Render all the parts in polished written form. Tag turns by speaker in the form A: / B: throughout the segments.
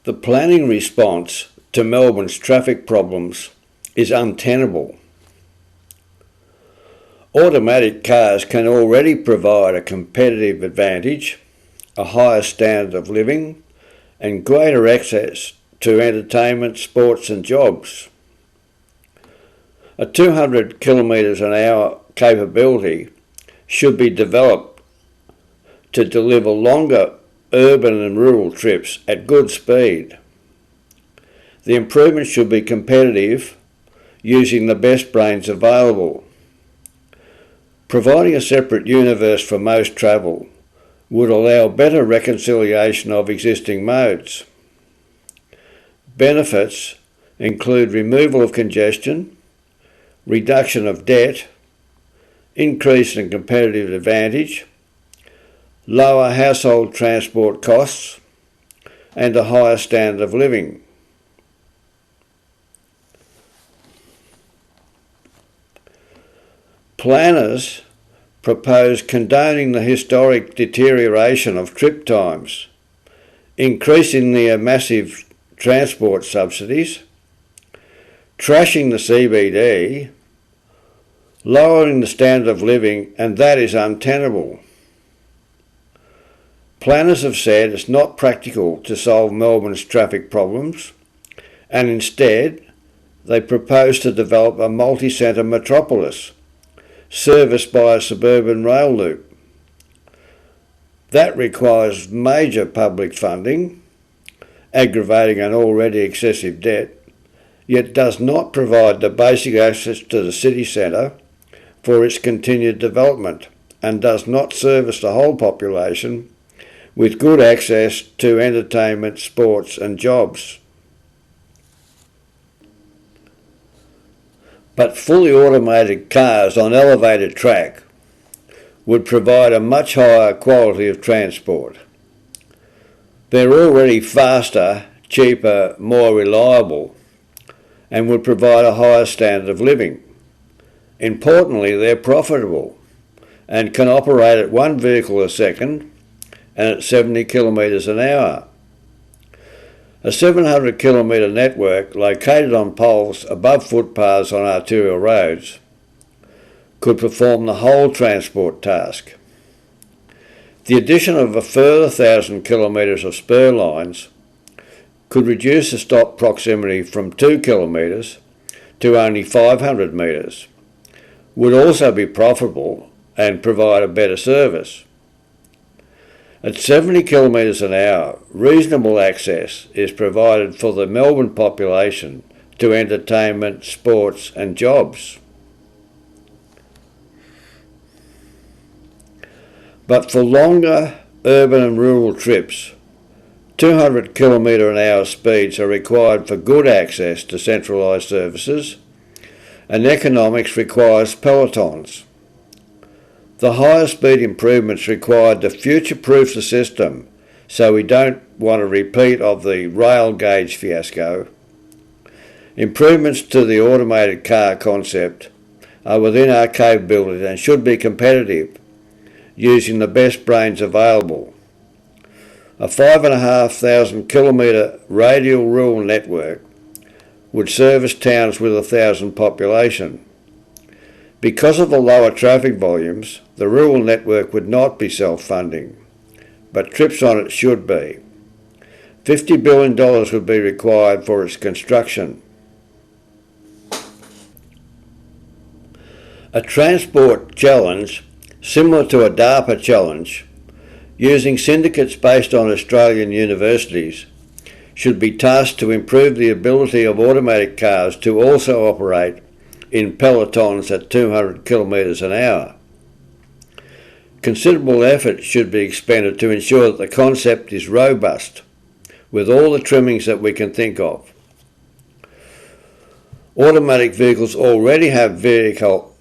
A: The planning response to Melbourne's traffic problems is untenable. Automatic cars can already provide a competitive advantage, a higher standard of living, and greater access to entertainment, sports and jobs. A 200 kilometres an hour capability should be developed to deliver longer urban and rural trips at good speed. The improvements should be competitive, using the best brains available. Providing a separate universe for most travel would allow better reconciliation of existing modes. Benefits include removal of congestion, reduction of debt, increase in competitive advantage, lower household transport costs, and a higher standard of living. Planners propose condoning the historic deterioration of trip times, increasing the massive transport subsidies, trashing the CBD, lowering the standard of living, and that is untenable. Planners have said it's not practical to solve Melbourne's traffic problems, and instead they propose to develop a multi-centre metropolis serviced by a suburban rail loop. That requires major public funding, aggravating an already excessive debt, yet does not provide the basic access to the city centre for its continued development, and does not service the whole population with good access to entertainment, sports and jobs. But fully automated cars on elevated track would provide a much higher quality of transport. They're already faster, cheaper, more reliable, and would provide a higher standard of living. Importantly, they're profitable and can operate at one vehicle a second and at 70 kilometres an hour. A 700 kilometre network located on poles above footpaths on arterial roads could perform the whole transport task. The addition of a further 1,000 kilometres of spur lines could reduce the stop proximity from 2 kilometres to only 500 metres, would also be profitable and provide a better service. At 70 kilometres an hour, reasonable access is provided for the Melbourne population to entertainment, sports and jobs. But for longer urban and rural trips, 200 kilometre an hour speeds are required for good access to centralised services, and economics requires pelotons. The higher speed improvements required to future-proof the system, so we don't want a repeat of the rail gauge fiasco. Improvements to the automated car concept are within our capability and should be competitive, using the best brains available. A 5,500 kilometre radial rural network would service towns with 1,000 population. Because of the lower traffic volumes, the rural network would not be self-funding, but trips on it should be. $50 billion would be required for its construction. A transport challenge, similar to a DARPA challenge, using syndicates based on Australian universities, should be tasked to improve the ability of automatic cars to also operate in pelotons at 200 kilometres an hour. Considerable effort should be expended to ensure that the concept is robust, with all the trimmings that we can think of. Automatic vehicles already have vehicle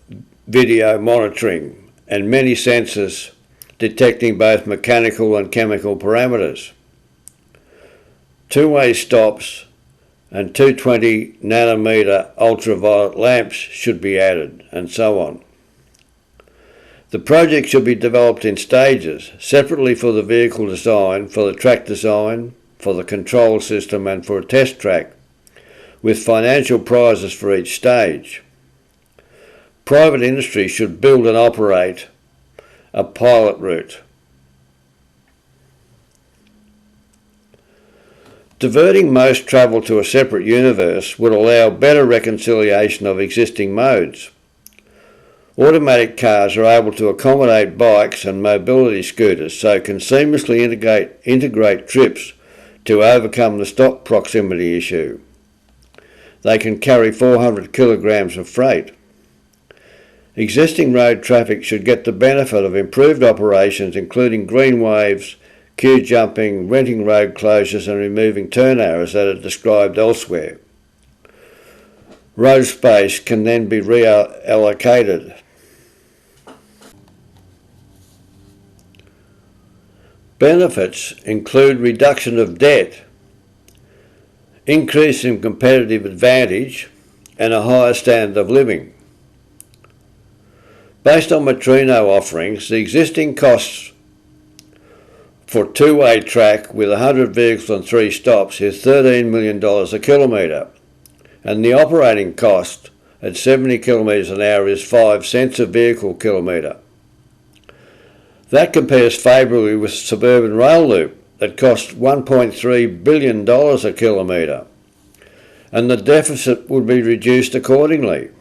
A: video monitoring and many sensors detecting both mechanical and chemical parameters. Two-way stops and 220 nanometer ultraviolet lamps should be added, and so on. The project should be developed in stages, separately for the vehicle design, for the track design, for the control system and for a test track, with financial prizes for each stage. Private industry should build and operate a pilot route. Diverting most travel to a separate universe would allow better reconciliation of existing modes. Automatic cars are able to accommodate bikes and mobility scooters, so can seamlessly integrate trips to overcome the stop proximity issue. They can carry 400 kilograms of freight. Existing road traffic should get the benefit of improved operations, including green waves, queue jumping, renting road closures and removing turn arrows that are described elsewhere. Road space can then be reallocated. Benefits include reduction of debt, increase in competitive advantage and a higher standard of living. Based on Metrino offerings, the existing costs for two-way track with 100 vehicles and 3 stops is $13 million a kilometre, and the operating cost at 70 kilometres an hour is 5 cents a vehicle kilometre. That compares favourably with suburban rail loop that costs $1.3 billion a kilometre, and the deficit would be reduced accordingly.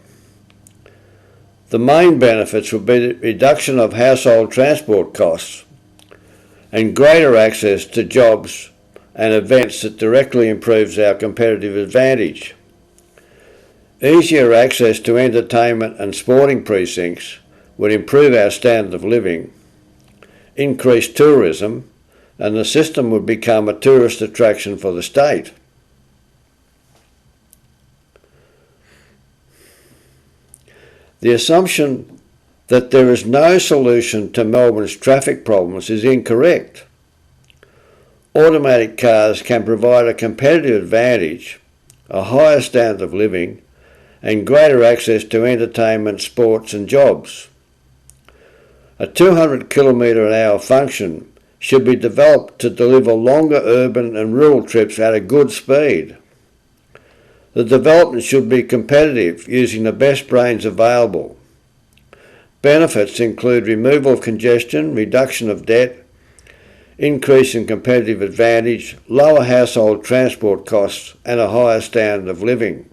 A: The main benefits would be the reduction of household transport costs and greater access to jobs and events that directly improves our competitive advantage. Easier access to entertainment and sporting precincts would improve our standard of living, increase tourism, and the system would become a tourist attraction for the state. The assumption that there is no solution to Melbourne's traffic problems is incorrect. Automatic cars can provide a competitive advantage, a higher standard of living, and greater access to entertainment, sports and jobs. A 200 kilometre an hour function should be developed to deliver longer urban and rural trips at a good speed. The development should be competitive, using the best brains available. Benefits include removal of congestion, reduction of debt, increase in competitive advantage, lower household transport costs and a higher standard of living.